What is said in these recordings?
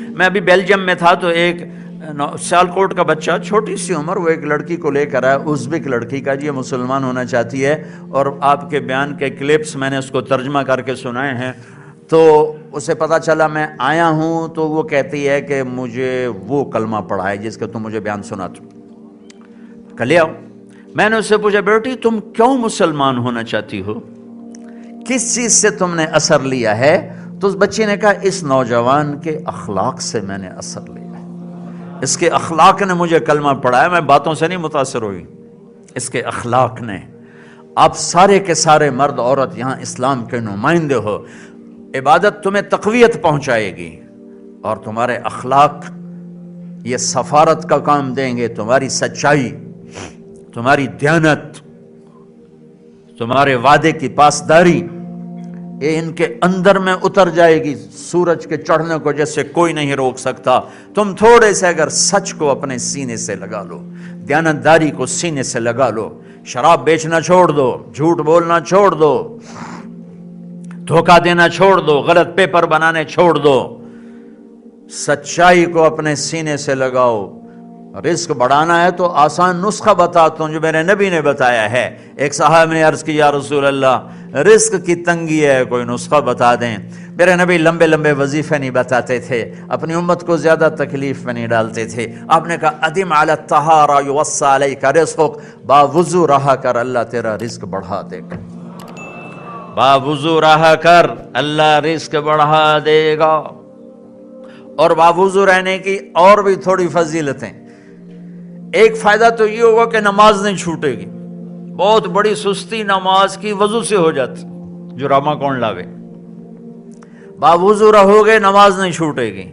میں ابھی بیلجیم میں تھا تو ایک سیالکوٹ کا بچہ، چھوٹی سی عمر، وہ ایک لڑکی کو لے کر آیا، ازبک لڑکی کا، جی یہ مسلمان ہونا چاہتی ہے، اور آپ کے بیان کے کلپس میں نے اس کو ترجمہ کر کے سنائے ہیں، تو اسے پتہ چلا میں آیا ہوں، تو وہ کہتی ہے کہ مجھے وہ کلمہ پڑھا ہے جس کا تم مجھے بیان سنا تو کہ لے آؤ۔ میں نے اس سے پوچھا بیٹی تم کیوں مسلمان ہونا چاہتی ہو، کس چیز سے تم نے اثر لیا ہے؟ تو اس بچی نے کہا اس نوجوان کے اخلاق سے میں نے اثر لیا ہے، اس کے اخلاق نے مجھے کلمہ پڑھایا، میں باتوں سے نہیں متاثر ہوئی، اس کے اخلاق نے۔ آپ سارے کے سارے مرد عورت یہاں اسلام کے نمائندے ہو، عبادت تمہیں تقویت پہنچائے گی اور تمہارے اخلاق یہ سفارت کا کام دیں گے، تمہاری سچائی، تمہاری دیانت، تمہارے وعدے کی پاسداری، یہ ان کے اندر میں اتر جائے گی سورج کے چڑھنے کو جیسے کوئی نہیں روک سکتا۔ تم تھوڑے سے اگر سچ کو اپنے سینے سے لگا لو، دیانتداری کو سینے سے لگا لو، شراب بیچنا چھوڑ دو، جھوٹ بولنا چھوڑ دو، دھوکہ دینا چھوڑ دو، غلط پیپر بنانے چھوڑ دو، سچائی کو اپنے سینے سے لگاؤ۔ رزق بڑھانا ہے تو آسان نسخہ بتاتا ہوں جو میرے نبی نے بتایا ہے۔ ایک صاحب نے عرض کی یا رسول اللہ رزق کی تنگی ہے، کوئی نسخہ بتا دیں۔ میرے نبی لمبے لمبے وظیفے نہیں بتاتے تھے، اپنی امت کو زیادہ تکلیف میں نہیں ڈالتے تھے۔ آپ نے کہا ادم علی الطہارہ یوسع علیک رزقک، باوضو رہا کر اللہ تیرا رزق بڑھا دے گا، باوضو رہا کر اللہ رزق بڑھا دے گا۔ اور باوضو رہنے کی اور بھی تھوڑی فضیلتیں، ایک فائدہ تو یہ ہوگا کہ نماز نہیں چھوٹے گی، بہت بڑی سستی نماز کی وضو سے ہو جاتی، جو راما کون لاوے۔ باوضو رہو گے نماز نہیں چھوٹے گی،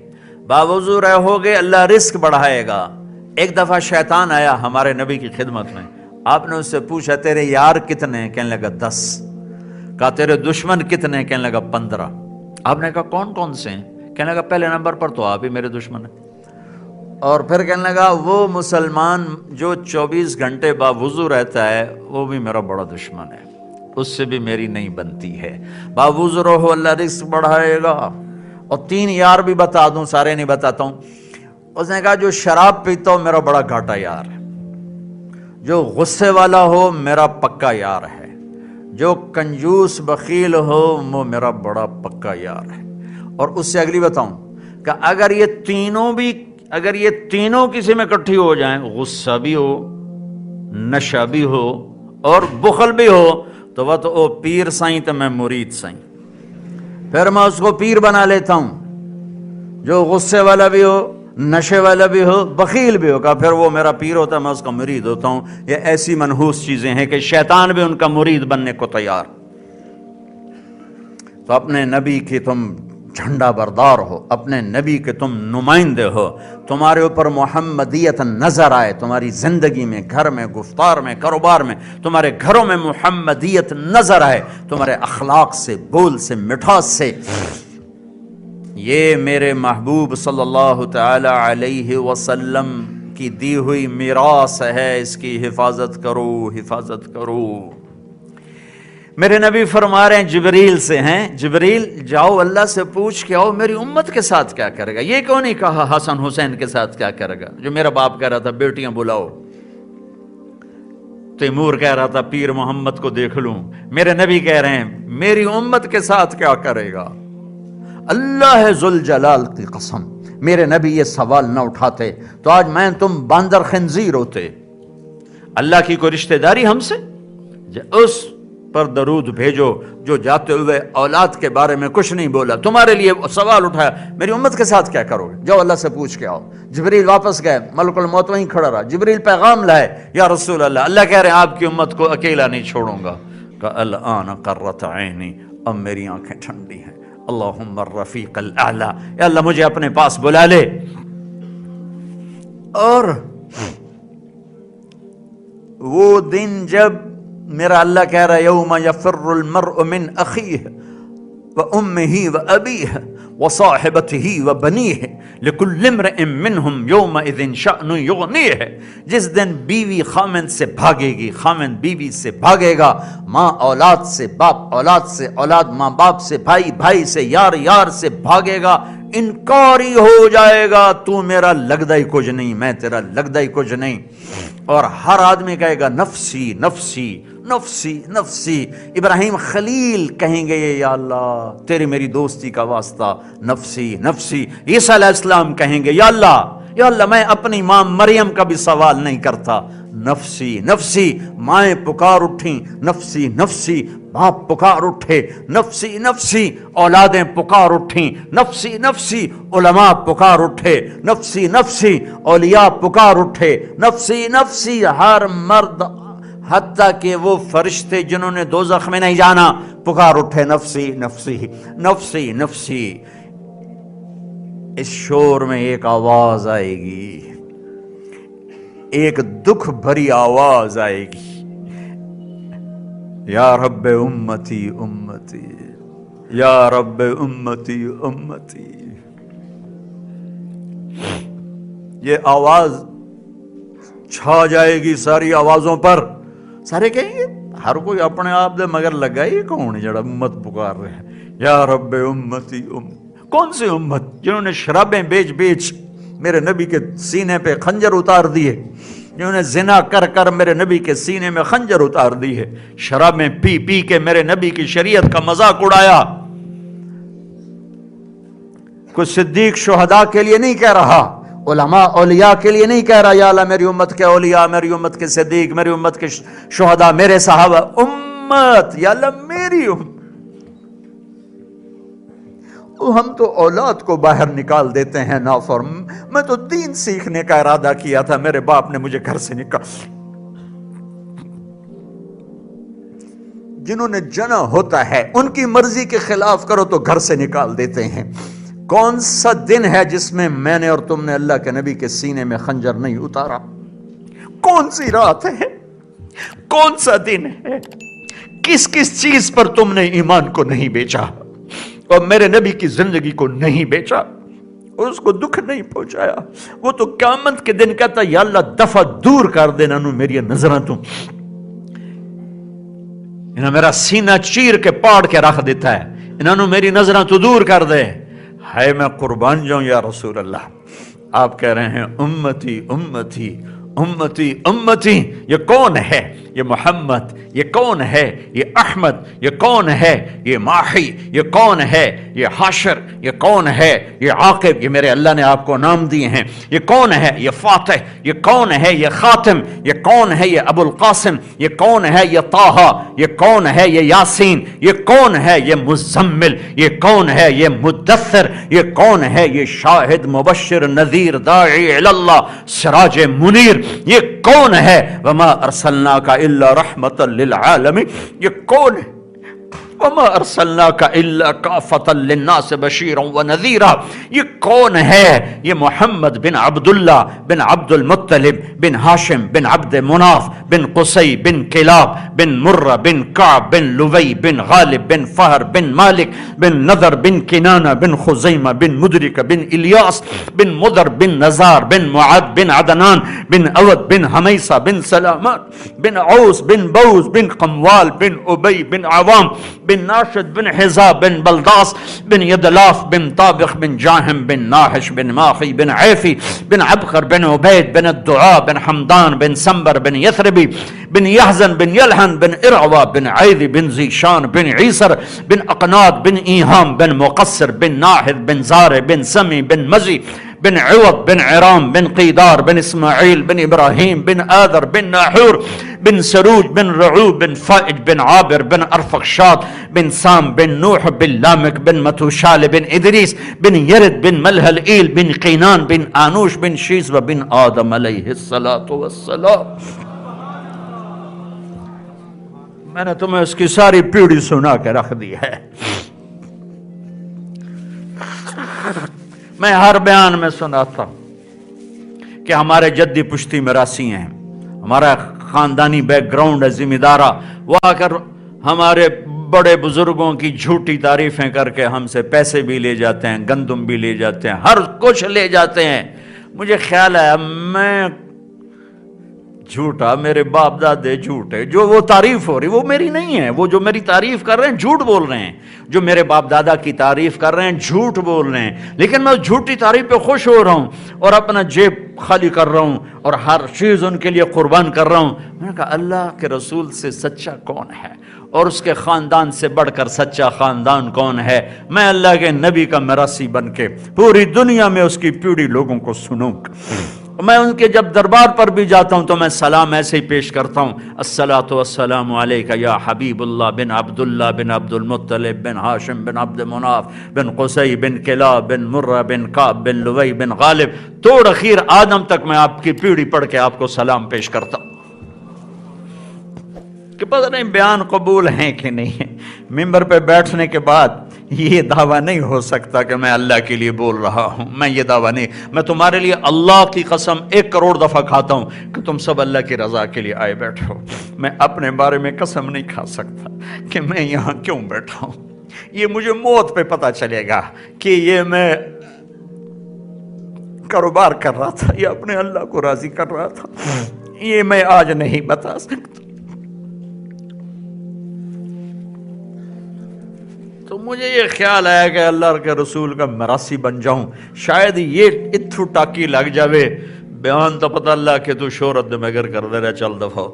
باوضو رہو گے اللہ رزق بڑھائے گا۔ ایک دفعہ شیطان آیا ہمارے نبی کی خدمت میں، آپ نے اس سے پوچھا تیرے یار کتنے ہیں؟ کہنے لگا 10۔ کہا تیرے دشمن کتنے ہیں؟ کہنے لگا 15۔ آپ نے کہا کون کون سے ہیں؟ کہنے لگا پہلے نمبر پر تو آپ ہی میرے دشمن ہیں، اور پھر کہنے لگا وہ مسلمان جو 24 گھنٹے باوضو رہتا ہے وہ بھی میرا بڑا دشمن ہے، اس سے بھی میری نہیں بنتی ہے۔ باوضو رہو اللہ رزق بڑھائے گا۔ اور 3 یار بھی بتا دوں، سارے نہیں بتاتا ہوں۔ اس نے کہا جو شراب پیتا ہو میرا بڑا گھاٹا یار ہے، جو غصے والا ہو میرا پکا یار ہے، جو کنجوس بخیل ہو وہ میرا بڑا پکا یار ہے۔ اور اس سے اگلی بتاؤں کہ اگر یہ تینوں کسی میں اکٹھی ہو جائیں، غصہ بھی ہو، نشہ بھی ہو اور بخل بھی ہو، تو وہ تو پیر سائیں تو میں مرید سائیں، پھر میں اس کو پیر بنا لیتا ہوں۔ جو غصے والا بھی ہو، نشے والا بھی ہو، بخیل بھی ہو، کہ پھر وہ میرا پیر ہوتا ہے، میں اس کا مرید ہوتا ہوں۔ یہ ایسی منحوس چیزیں ہیں کہ شیطان بھی ان کا مرید بننے کو تیار۔ تو اپنے نبی کی تم جھنڈا بردار ہو، اپنے نبی کے تم نمائندے ہو، تمہارے اوپر محمدیت نظر آئے، تمہاری زندگی میں، گھر میں، گفتار میں، کاروبار میں، تمہارے گھروں میں محمدیت نظر آئے، تمہارے اخلاق سے، بول سے، مٹھاس سے۔ یہ میرے محبوب صلی اللہ تعالی علیہ وسلم کی دی ہوئی میراث ہے، اس کی حفاظت کرو، حفاظت کرو۔ میرے نبی فرما رہے ہیں جبریل سے ہیں، جبریل جاؤ اللہ سے پوچھ کے آؤ میری امت کے ساتھ کیا کرے گا۔ یہ کیوں نہیں کہا حسن حسین کے ساتھ کیا کرے گا، جو میرا باپ کہہ رہا تھا بیٹیاں بلاؤ، تیمور کہہ رہا تھا پیر محمد کو دیکھ لوں، میرے نبی کہہ رہے ہیں میری امت کے ساتھ کیا کرے گا۔ اللہ ذوالجلال کی قسم میرے نبی یہ سوال نہ اٹھاتے تو آج میں تم باندر خنزیر ہوتے۔ اللہ کی کوئی رشتہ داری ہم سے؟ اس پر درود بھیجو جو جاتے ہوئے اولاد کے بارے میں کچھ نہیں بولا، تمہارے لیے سوال اٹھایا میری امت کے ساتھ کیا کرو گے، جاؤ اللہ سے پوچھ کے آؤ۔ جبریل واپس گئے، ملک الموت وہیں کھڑا رہا، جبریل پیغام لائے یا رسول اللہ، اللہ کہہ رہے ہیں آپ کی امت کو اکیلا نہیں چھوڑوں گا۔ کہ الآن قرۃ عینی، اب میری آنکھیں ٹھنڈی ہیں۔ اللہم الرفیق الاعلی، یا اللہ مجھے اپنے پاس بلا لے۔ اور وہ دن جب میرا اللہ کہہ رہا ہے یوم یفر المرء من اخیہ، وأمه وأبيه وصاحبته وبنيه لكل امرئ منهم يومئذ شأن يغنيه. جس دن بیوی خامند سے بھاگے گی، خامند بیوی سے بھاگے گا، ماں اولاد سے، باپ اولاد سے، اولاد ماں باپ سے، بھائی بھائی سے، یار یار سے بھاگے گا، انکاری ہو جائے گا، تو میرا لگدا ہی کچھ نہیں، میں تیرا لگدا ہی کچھ نہیں. اور ہر آدمی کہے گا نفسی نفسی نفسی نفسی. ابراہیم خلیل کہیں گے یا اللہ تیری میری دوستی کا واسطہ نفسی نفسی. عیسیٰ علیہ السلام کہیں گے یا اللہ میں اپنی ماں مریم کا بھی سوال نہیں کرتا، نفسی نفسی. مائیں پکار اٹھیں نفسی نفسی، باپ پکار اٹھے نفسی نفسی، اولادیں پکار اٹھیں نفسی نفسی، علماء پکار اٹھے نفسی نفسی، اولیاء پکار اٹھے نفسی نفسی. ہر مرد حتیٰ کہ وہ فرشتے جنہوں نے دوزخ میں نہیں جانا پکار اٹھے نفسی نفسی نفسی نفسی. اس شور میں ایک آواز آئے گی، ایک دکھ بھری آواز آئے گی، یا رب امتی امتی، یا رب امتی امتی. یہ آواز چھا جائے گی ساری آوازوں پر. سارے کہیں گے، ہر کوئی اپنے آپ دے مگر لگا یہ کون ہے جڑا امت پکار رہے ہیں، یا رب امتی امتی. کون سی امت؟ جنہوں نے شرابیں بیچ بیچ میرے نبی کے سینے پہ خنجر اتار دیے، جنہوں نے زنا کر کر میرے نبی کے سینے میں خنجر اتار دی ہے، شرابیں پی پی کے میرے نبی کی شریعت کا مذاق اڑایا. کوئی صدیق شہداء کے لیے نہیں کہہ رہا، علماء اولیاء کے لیے نہیں کہہ رہا یا اللہ میری امت کے اولیاء، میری امت کے صدیق، میری امت کے شہداء، میرے صحابہ. امت یا اللہ میری امت. ہم تو اولاد کو باہر نکال دیتے ہیں نافرم. میں تو دین سیکھنے کا ارادہ کیا تھا، میرے باپ نے مجھے گھر سے نکال. جنہوں نے جنا ہوتا ہے ان کی مرضی کے خلاف کرو تو گھر سے نکال دیتے ہیں. کون سا دن ہے جس میں میں نے اور تم نے اللہ کے نبی کے سینے میں خنجر نہیں اتارا؟ کون سی رات ہے؟ کون سا دن ہے؟ کس کس چیز پر تم نے ایمان کو نہیں بیچا اور میرے نبی کی زندگی کو نہیں بیچا اور اس کو دکھ نہیں پہنچایا؟ وہ تو قیامت کے دن کہتا یا اللہ دفع دور کر دینا نو میری نظریں تو انہوں میرا سینہ چیر کے پاڑ کے رکھ دیتا ہے، انہوں نے میری نظریں تو دور کر دے. ہے میں قربان جاؤں یا رسول اللہ. آپ کہہ رہے ہیں امتی امتی امتی امتی. یہ کون ہے؟ یہ محمد. یہ کون ہے؟ یہ احمد. یہ کون ہے؟ یہ ماحی. یہ کون ہے؟ یہ حاشر. یہ کون ہے؟ یہ عاقب. یہ میرے اللہ نے آپ کو نام دیے ہیں. یہ کون ہے؟ یہ فاتح. یہ کون ہے؟ یہ خاتم. یہ کون ہے؟ یہ ابو القاسم. یہ کون ہے؟ یہ طٰہٰ. یہ کون ہے؟ یہ یاسین. یہ کون ہے؟ یہ مزمل. یہ کون ہے؟ یہ مدثر. یہ کون ہے؟ یہ شاہد مبشر نذیر داعی الی اللہ سراج منیر. یہ کون ہے؟ وما ارسلناک الا رحمتا للعالمین. یہ کون ہے؟ وما ارسلناک الا کافۃ للناس بشیرا ونذیرا. یہ کون ہے؟ یہ محمد بن عبداللہ بن عبد المطلب بن ہاشم بن عبد مناف بن قصی بن کلاب بن مرہ بن کعب بن لوی بن غالب بن فہر بن مالک بن نضر بن کنانہ بن خزیمہ بن مدرک بن الیاس بن مدر بن نزار بن معد بن عدنان بن اود بن حمیسہ بن سلامات بن عوس بن بوز بن قموال بن ابی بن عوام بن ناشد بن حزاب بن بلداس بن یدلاف بن طابخ بن جاہم بن ناحش بن ماخی بن عیفی بن عبقر بن عبید بن الدعاء بن حمدان بن سنبر بن یثربی بن یحزن بن یلحن بن ارعوا بن عیدی بن زیشان بن عیسر بن اقناد بن ایہام بن مقصر بن ناحد بن زار بن سمی بن مزی بن عوض بن عرام بن قیدار بن اسماعیل بن ابراہیم بن آذر بن ناحور بن سروج بن رعوب بن فائج بن عابر بن ارفخشاد بن سام بن نوح بن لامک بن متوشال بن ادریس بن یرد بن ملہل ایل بن قینان بن آنوش بن شیز و بن آدم علیہ السلام. میں نے تمہیں اس کی ساری پیڑھی سنا کے رکھ دی ہے. میں ہر بیان میں سناتا ہوں کہ ہمارے جدی پشتی میراثی ہیں، ہمارا خاندانی بیک گراؤنڈ ہے، ذمہ دارہ. وہ آ کر ہمارے بڑے بزرگوں کی جھوٹی تعریفیں کر کے ہم سے پیسے بھی لے جاتے ہیں، گندم بھی لے جاتے ہیں، ہر کچھ لے جاتے ہیں۔ مجھے خیال ہے میں جھوٹا، میرے باپ دادے جھوٹے، جو وہ تعریف ہو رہی وہ میری نہیں ہے، وہ جو میری تعریف کر رہے ہیں جھوٹ بول رہے ہیں، جو میرے باپ دادا کی تعریف کر رہے ہیں جھوٹ بول رہے ہیں، لیکن میں جھوٹی تعریف پہ خوش ہو رہا ہوں اور اپنا جیب خالی کر رہا ہوں اور ہر چیز ان کے لیے قربان کر رہا ہوں۔ میں نے کہا اللہ کے رسول سے سچا کون ہے اور اس کے خاندان سے بڑھ کر سچا خاندان کون ہے؟ میں اللہ کے نبی کا میراثی بن کے پوری دنیا میں اس کی پیڑھی لوگوں کو سنوں گا۔ میں ان کے جب دربار پر بھی جاتا ہوں تو میں سلام ایسے ہی پیش کرتا ہوں، الصلاۃ والسلام علیک یا حبیب اللہ بن عبداللہ بن عبد المطلب بن ہاشم بن عبد مناف بن قصی بن کلاب بن مرہ بن کعب بن لوی بن غالب، توڑ اخیر آدم تک میں آپ کی پیڑھی پڑھ کے آپ کو سلام پیش کرتا ہوں۔ کہ پتہ نہیں بیان قبول ہیں کہ نہیں ہے۔ ممبر پہ بیٹھنے کے بعد یہ دعویٰ نہیں ہو سکتا کہ میں اللہ کے لیے بول رہا ہوں، میں یہ دعویٰ نہیں، میں تمہارے لیے اللہ کی قسم 1 کروڑ دفعہ کھاتا ہوں کہ تم سب اللہ کی رضا کے لیے آئے بیٹھے ہو۔ میں اپنے بارے میں قسم نہیں کھا سکتا کہ میں یہاں کیوں بیٹھا ہوں، یہ مجھے موت پہ پتہ چلے گا کہ یہ میں کاروبار کر رہا تھا یا اپنے اللہ کو راضی کر رہا تھا، یہ میں آج نہیں بتا سکتا۔ تو مجھے یہ خیال آیا کہ اللہ کے رسول کا میراثی بن جاؤں، شاید یہ اتھو ٹاکی لگ جاوے، بیان تو پتہ اللہ کہ تو شہرت مگر کر دے رہا، چل دفعہ۔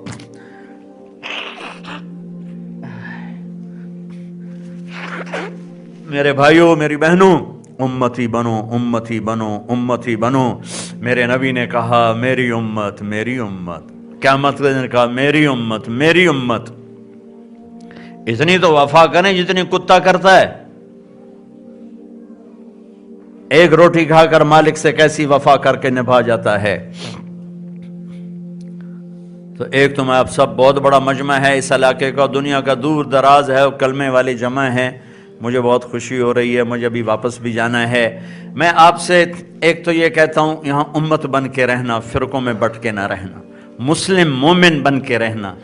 میرے بھائیوں میری بہنوں، امتی بنو امتی بنو امتی بنو۔ میرے نبی نے کہا میری امت میری امت، قیامت کے دن کہا میری امت میری امت۔ اتنی تو وفا کریں جتنی کتا کرتا ہے۔ ایک روٹی کھا کر مالک سے کیسی وفا کر کے نبھا جاتا ہے۔ تو ایک تو میں اب سب بہت بڑا مجمع ہے اس علاقے کا، دنیا کا دور دراز ہے، کلمے والی جمع ہے، مجھے بہت خوشی ہو رہی ہے، مجھے ابھی واپس بھی جانا ہے۔ میں آپ سے ایک تو یہ کہتا ہوں، یہاں امت بن کے رہنا، فرقوں میں بٹ کے نہ رہنا، مسلم مومن بن کے رہنا،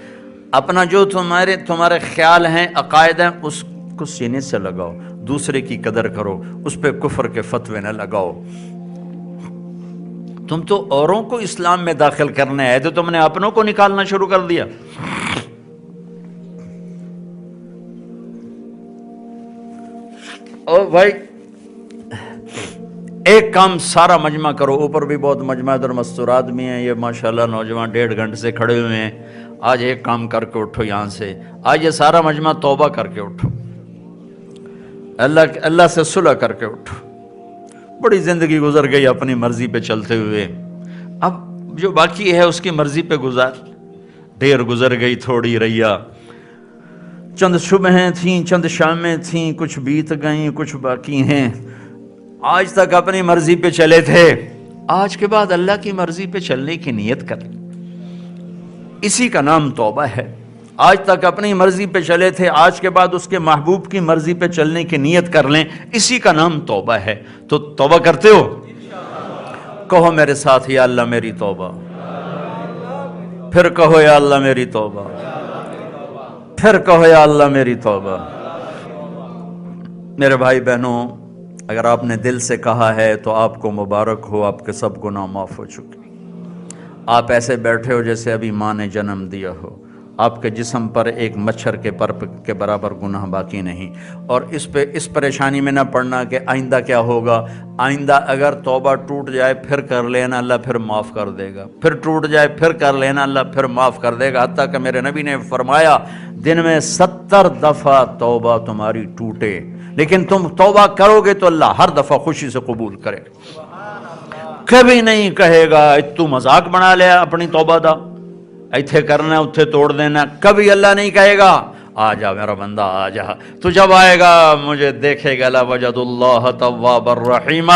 اپنا جو تمہارے خیال ہیں، عقائد ہیں، اس کو سینے سے لگاؤ، دوسرے کی قدر کرو، اس پہ کفر کے فتوے نہ لگاؤ۔ تم تو اوروں کو اسلام میں داخل کرنے آئے تو تم نے اپنوں کو نکالنا شروع کر دیا۔ اور بھائی ایک کام سارا مجمع کرو، اوپر بھی بہت مجمع ادھر مستورات بھی ہیں، یہ ماشاءاللہ نوجوان 1.5 گھنٹے سے کھڑے ہوئے ہیں۔ آج ایک کام کر کے اٹھو یہاں سے، آج یہ سارا مجمع توبہ کر کے اٹھو، اللہ سے صلح کر کے اٹھو۔ بڑی زندگی گزر گئی اپنی مرضی پہ چلتے ہوئے، اب جو باقی ہے اس کی مرضی پہ گزار۔ دیر گزر گئی تھوڑی رہیا، چند صبحیں تھیں چند شامیں تھیں، کچھ بیت گئیں کچھ باقی ہیں۔ آج تک اپنی مرضی پہ چلے تھے، آج کے بعد اللہ کی مرضی پہ چلنے کی نیت کر، اسی کا نام توبہ ہے۔ آج تک اپنی مرضی پہ چلے تھے، آج کے بعد اس کے محبوب کی مرضی پہ چلنے کی نیت کر لیں، اسی کا نام توبہ ہے۔ تو توبہ کرتے ہو؟ کہو میرے ساتھ، یا اللہ میری توبہ۔ پھر کہو یا اللہ میری توبہ۔ پھر کہو یا اللہ میری توبہ۔ میرے بھائی بہنوں، اگر آپ نے دل سے کہا ہے تو آپ کو مبارک ہو، آپ کے سب گناہ معاف ہو چکے۔ آپ ایسے بیٹھے ہو جیسے ابھی ماں نے جنم دیا ہو، آپ کے جسم پر ایک مچھر کے پر کے برابر گناہ باقی نہیں۔ اور اس پریشانی میں نہ پڑنا کہ آئندہ کیا ہوگا۔ آئندہ اگر توبہ ٹوٹ جائے پھر کر لینا، اللہ پھر معاف کر دے گا، پھر ٹوٹ جائے پھر کر لینا، اللہ پھر معاف کر دے گا، حتیٰ کہ میرے نبی نے فرمایا دن میں 70 دفعہ توبہ تمہاری ٹوٹے، لیکن تم توبہ کرو گے تو اللہ ہر دفعہ خوشی سے قبول کرے گا۔ کبھی نہیں کہے گا تو مذاق بنا لیا اپنی توبہ دا، ایتھے کرنا اتھے توڑ دینا، کبھی اللہ نہیں کہے گا آ جا میرا بندہ آ جا۔ تو جب آئے گا مجھے دیکھے گا لوجد اللہ تواب الرحیم،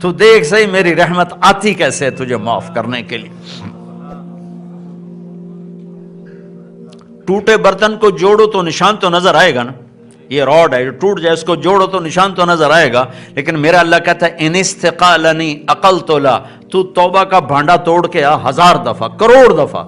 تو دیکھ صحیح میری رحمت آتی کیسے تجھے معاف کرنے کے لیے۔ ٹوٹے برتن کو جوڑو تو نشان تو نظر آئے گا نا، یہ راڈ ہے ٹوٹ جائے، اس کو جوڑو تو نشان تو نظر آئے گا، لیکن میرا اللہ کہتا ہے ان استقالنی عقلت لا، تو توبہ کا بھانڈا توڑ کے آ 1000 دفعہ، کروڑ دفعہ،